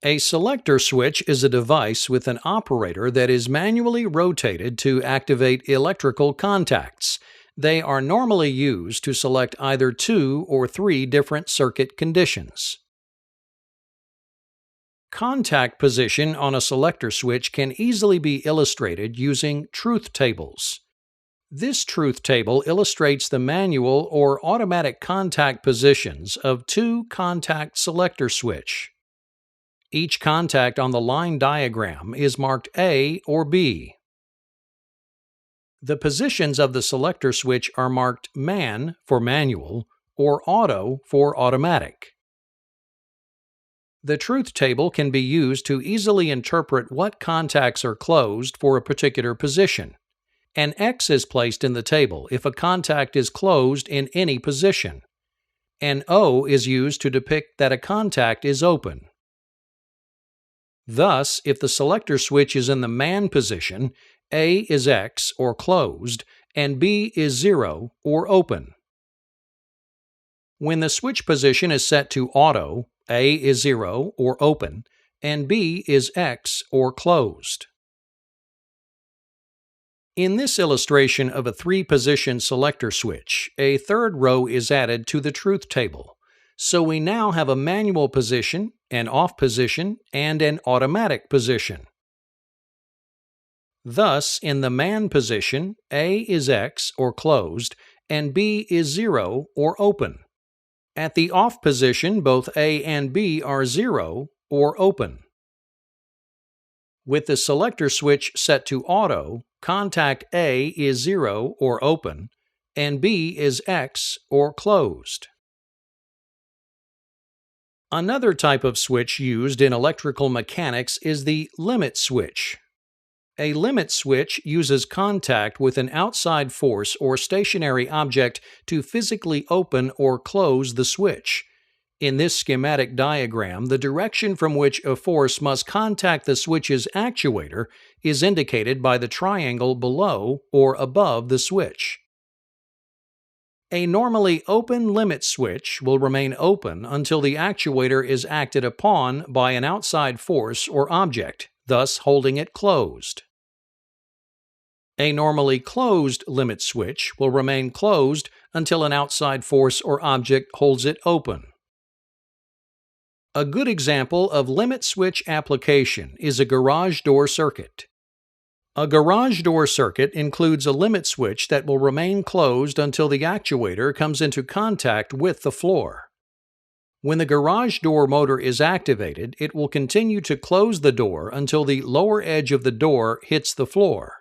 A selector switch is a device with an operator that is manually rotated to activate electrical contacts. They are normally used to select either two or three different circuit conditions. Contact position on a selector switch can easily be illustrated using truth tables. This truth table illustrates the manual or automatic contact positions of two contact selector switch. Each contact on the line diagram is marked A or B. The positions of the selector switch are marked MAN for manual or Auto for automatic. The truth table can be used to easily interpret what contacts are closed for a particular position. An X is placed in the table if a contact is closed in any position. An O is used to depict that a contact is open. Thus, if the selector switch is in the MAN position, A is X or closed, and B is 0 or open. When the switch position is set to Auto, A is 0 or open, and B is X or closed. In this illustration of a three-position selector switch, a third row is added to the truth table. So we now have a manual position, an off position, and an automatic position. Thus, in the MAN position, A is X or closed, and B is 0 or open. At the off position, both A and B are 0 or open. With the selector switch set to Auto, contact A is 0 or open, and B is X or closed. Another type of switch used in electrical mechanics is the limit switch. A limit switch uses contact with an outside force or stationary object to physically open or close the switch. In this schematic diagram, the direction from which a force must contact the switch's actuator is indicated by the triangle below or above the switch. A normally open limit switch will remain open until the actuator is acted upon by an outside force or object, thus holding it closed. A normally closed limit switch will remain closed until an outside force or object holds it open. A good example of limit switch application is a garage door circuit. A garage door circuit includes a limit switch that will remain closed until the actuator comes into contact with the floor. When the garage door motor is activated, it will continue to close the door until the lower edge of the door hits the floor.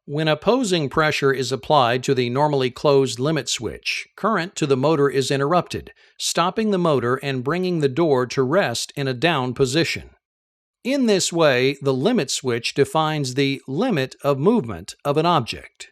When opposing pressure is applied to the normally closed limit switch, current to the motor is interrupted, stopping the motor and bringing the door to rest in a down position. In this way, the limit switch defines the limit of movement of an object.